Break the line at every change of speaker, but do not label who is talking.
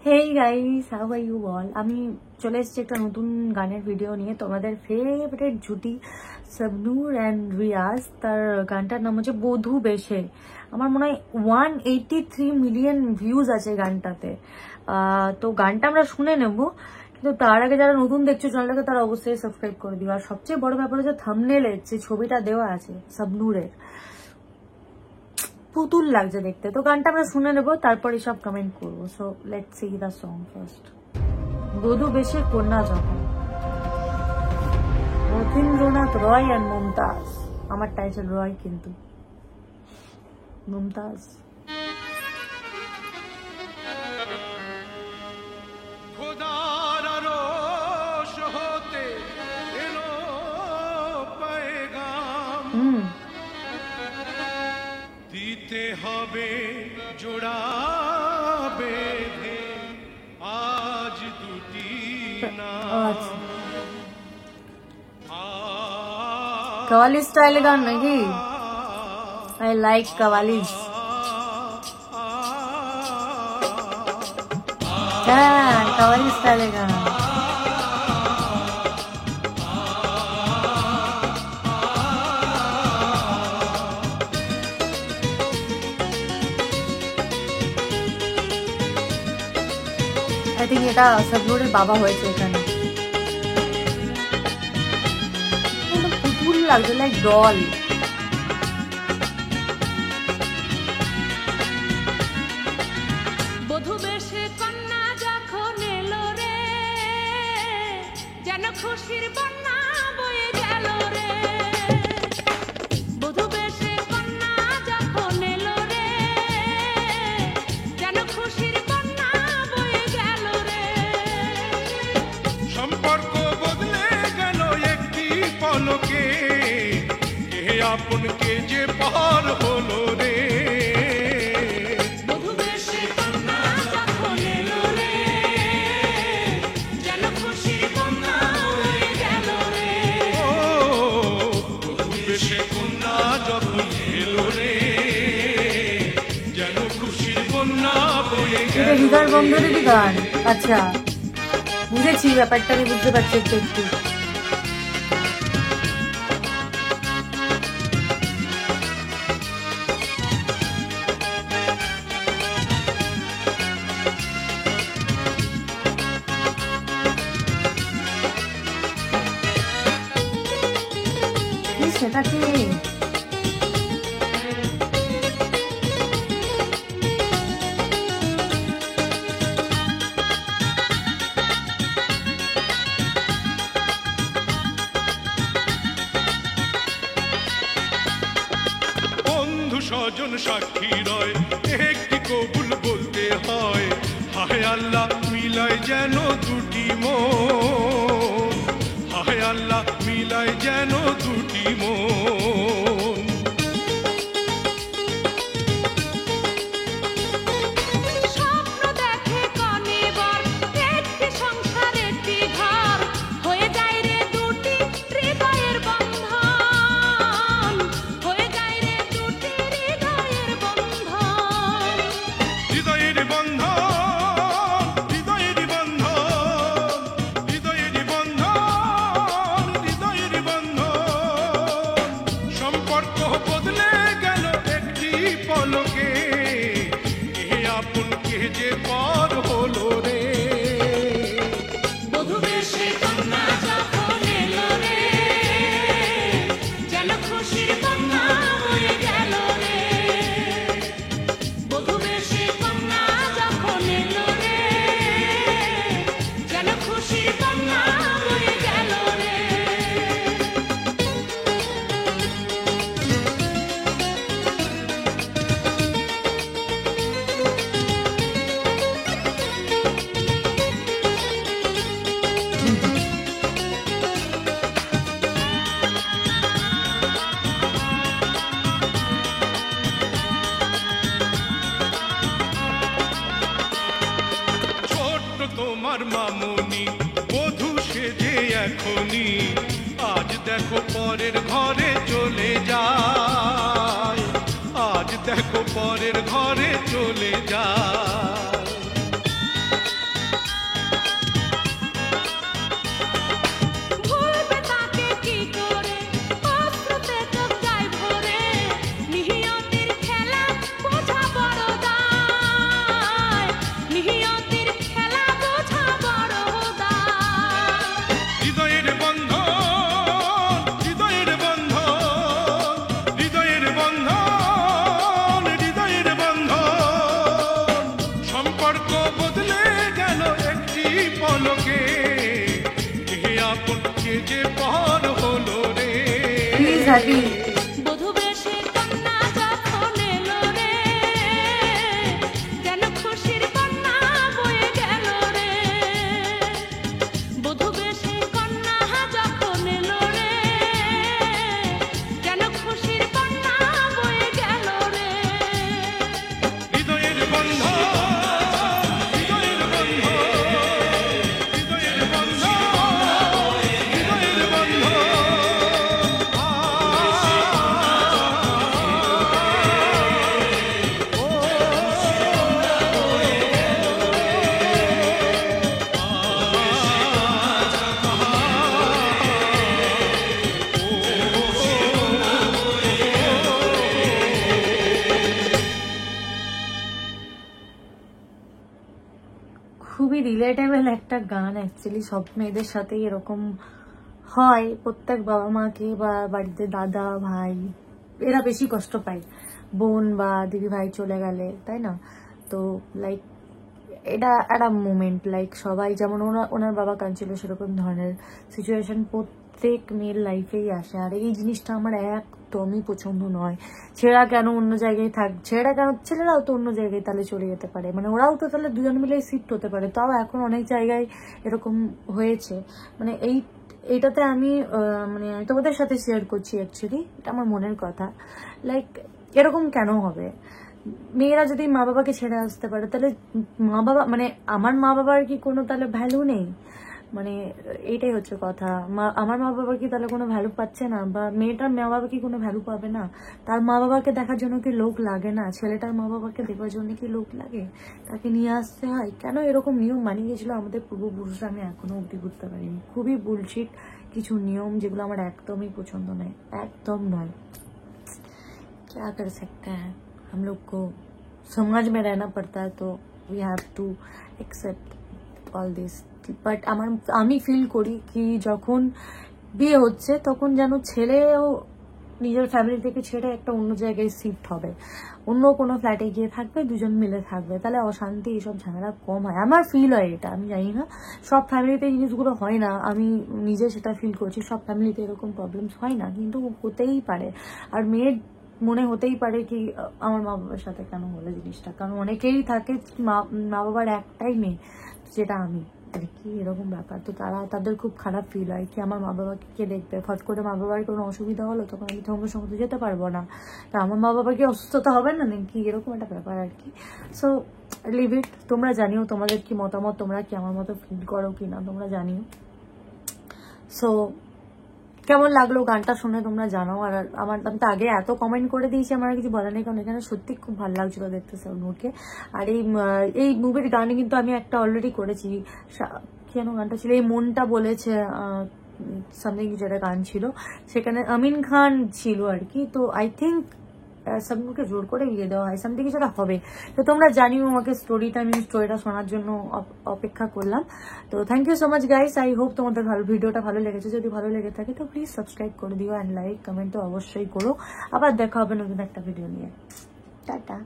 Hey guys, how are you all? আমি চলে এসেছি একটা নতুন গানের ভিডিও নিয়ে। তোমাদের ফেভারিট জুটি শাবনূর অ্যান্ড রিয়াজ, তার গানটার নাম হচ্ছে বধূ বেশে। আমার মনে হয় 183 মিলিয়ন ভিউজ আছে গানটাতে। তো গানটা আমরা শুনে নেব, কিন্তু তার আগে যারা নতুন দেখছো চ্যানেলটাকে তারা অবশ্যই সাবস্ক্রাইব করে দিও। আর সবচেয়ে বড় ব্যাপার হচ্ছে থাম্বনেলে যে ছবিটা দেওয়া আছে শাবনূরের, পুতুল লাগছে দেখতে। তো গানটা আমরা শুনে নেবো, তারপরে সব কমেন্ট করবো। So let's see the song first. বধূ বেশে কন্যা যখন, রথীন্দ্রনাথ রয় আর মুমতাজ। আমার টাইটেল রয়, কিন্তু মুমতাজ।
দিতে হবে জোড়া বেঁধে আজ দুটি না।
কাওয়ালি স্টাইলে গান নাকি? I like qawwalis. হ্যাঁ, কাওয়ালি স্টাইলে গান। আই থিঙ্ক এটা শাবনূরের বাবা হয়েছে এখানে। পুতুল লাগছে, লাইক ডল।
বধূ বেশে কন্যা যখন এলো রে, যেন খুশির বন্যা বয়ে গেল রে। বধূ বেশে কন্যা যখন এলো রে, যেন খুশির বন্যা বয়ে গেল রে।
সম্পর্ক বদলে গেল একটি পলকে, কে আপন কে যে পার হলো রে।
বধূ বেশে কন্যা যখন এলো রে, যেন খুশির বন্যা বয়ে গেল রে।
ও বধূ বেশে কন্যা যখন এলো রে, যেন খুশির বন্যা বয়ে গেল।
এটা হৃদয় বন্ধনেরই গান। আচ্ছা, বুঝেছি ব্যাপারটা, আমি বুঝতে পারছি একটু একটু। সেটা কি?
বন্ধু স্বজন সাক্ষী রয়, একটি কবুল বলতে হয়। হায় আল্লাহ মিলায় যেন দুটি মন, হায় আল্লাহ মিলায় যেন দুটি মন।
স্বপ্ন দেখে কনে বর, একটি সংসার একটি ঘর, হয়ে যায় রে দুটি হৃদয়ের বন্ধন, হয়ে যায় রে দুটি হৃদয়ের বন্ধন।
হৃদয়ের বন্ধন, হৃদয়ের বন্ধন, হৃদয়ের বন্ধন, হৃদয়ের বন্ধন। সম্পর্ক বদলে গেল একটি পলকে, কে আপন কে যে পর হলো রে।
বধূ বেশে কন্যা যখন এলো রে, যেন খুশির বন্যা বয়ে গেল রে। বধূ বেশে কন্যা যখন এলো রে, যেন খুশির বন্যা বয়ে গেল রে।
ছোট্ট তোমার মামুনি বধূ সেজে এখনি, আজ দেখো পরের ঘরে চলে যায়। আজ দেখো পরের ঘরে চলে যায়। বদলে গেল একটি পলকে, কে আপন কে যে পর হলো রে।
প্লিজ হ্যাপি
বধূ বেশে কন্যা যখন এলো রে, যেন খুশির বন্যা বয়ে গেল রে। বধূ বেশে কন্যা যখন এলো রে, যেন খুশির বন্যা বয়ে গেল রে।
হৃদয়ের বন্ধ, হৃদয়ের বন্ধ, হৃদয়ের বন্ধ, হৃদয়ের বন্ধ।
খুবই রিলেটেবল একটা গান। অ্যাকচুয়ালি সব মেয়েদের সাথেই এরকম হয়, প্রত্যেক বাবা মাকে বা বাড়িতে দাদা ভাই এরা বেশি কষ্ট পায় বোন বা দিদি ভাই চলে গেলে, তাই না? তো লাইক এটা একটা মোমেন্ট, লাইক সবাই যেমন ওনার বাবা কাঁদছিল সেরকম ধরনের সিচুয়েশন প্রত্যেক মেয়ের লাইফেই আসে। আর এই জিনিসটা আমার একদমই পছন্দ নয়। ছেলেরা কেন অন্য জায়গায় ছেলেরাও তো অন্য জায়গায় তাহলে চলে যেতে পারে, মানে ওরাও তো তাহলে দুজন মিলে শিফট হতে পারে। তাও এখন অনেক জায়গায় এরকম হয়েছে। মানে এইটাতে আমি মানে তোমাদের সাথে শেয়ার করছি, অ্যাকচুয়ালি এটা আমার মনের কথা। লাইক এরকম কেন হবে? মেয়েরা যদি মা বাবাকে ছেড়ে আসতে পারে, তাহলে মা বাবা মানে আমার মা বাবার কি কোনো তাহলে ভ্যালু নেই? মানে এইটাই হচ্ছে কথা। আমার মা বাবা কি তাহলে কোনো ভ্যালু পাচ্ছে না? বা মেয়েটার মা বাবা কি কোনো ভ্যালু পাবে না? তার মা বাবাকে দেখার জন্য কি লোক লাগে না? ছেলেটার মা বাবাকে দেখার জন্য কি লোক লাগে? তাকে নিয়ে আসতে হয় কেন? এরকম নিয়ম মানিয়ে গেছিল আমাদের পূর্বপুরুষরা, আমি এখনো অব্দি বুঝতে পারিনি। খুবই বুলশিট কিছু নিয়ম, যেগুলো আমার একদমই পছন্দ নয়, একদম নয়। क्या कर सकते हैं, हम लोग को समाज में रहना पड़ता है, तो we have to accept all this. But আমি ফিল করি কি যখন বিয়ে হচ্ছে তখন যেন ছেলেও নিজের ফ্যামিলি থেকে ছেড়ে একটা অন্য জায়গায় শিফট হবে, অন্য কোনো ফ্ল্যাটে গিয়ে থাকবে, দুজন মিলে থাকবে, তাহলে অশান্তি এইসব ঝামেলা কম হয়। আমার ফিল হয় এটা, আমি জানি না সব ফ্যামিলিতে এই জিনিসগুলো হয় না, আমি নিজে সেটা ফিল করছি। সব ফ্যামিলিতে এরকম প্রবলেমস হয় না, কিন্তু হতেই পারে। আর মেয়ের মনে হতেই পারে কি আমার মা বাবার সাথে কেন হলো জিনিসটা, কারণ অনেকেই থাকে মা বাবার একটাই মেয়ে, যেটা আমি আর কি, এরকম ব্যাপার। তো তাদের খুব খারাপ ফিল হয় কি আমার মা বাবাকে কে দেখবে, ফট করে মা বাবার কোনো অসুবিধা হলো তখন আমি সঙ্গে সঙ্গে যেতে পারবো না, তা আমার মা বাবার কি অসুস্থতা হবে না নাকি, এরকম একটা ব্যাপার আর কি। So leave it. তোমরা জানিও তোমাদের কি মতামত, তোমরা কি আমার মতো ফিল করো কি না তোমরা জানিও। সো কেমন লাগলো গানটা শুনে তোমরা জানাও। আর আমি তো আগে এত কমেন্ট করে দিয়েছি, আমার কিছু বলার নেই, কারণ এখানে সত্যি খুব ভালো লাগছিল দেখতে শাবনূরকে। আর এই মুভির গানে কিন্তু আমি একটা অলরেডি করেছি, কেন গানটা ছিল, এই মনটা বলেছে সামথিং, যেটা গান ছিল সেখানে আমিন খান ছিল আর কি। তো আই থিঙ্ক শাবনূরকে জোর করে বিয়ে দেওয়া হয়, সামথিং কিছুটা হবে। তো তোমরা জানিও আমাকে স্টোরিটা, আমি স্টোরিটা শোনার জন্য অপেক্ষা করলাম। তো thank you so much guys, I hope তোমাদের ভিডিওটা ভালো লেগেছে। যদি ভালো লেগে থাকে তো প্লিজ সাবস্ক্রাইব করে দিও, অ্যান্ড লাইক কমেন্ট তো অবশ্যই করো। আবার দেখা হবে নতুন একটা ভিডিও নিয়ে। টাটা।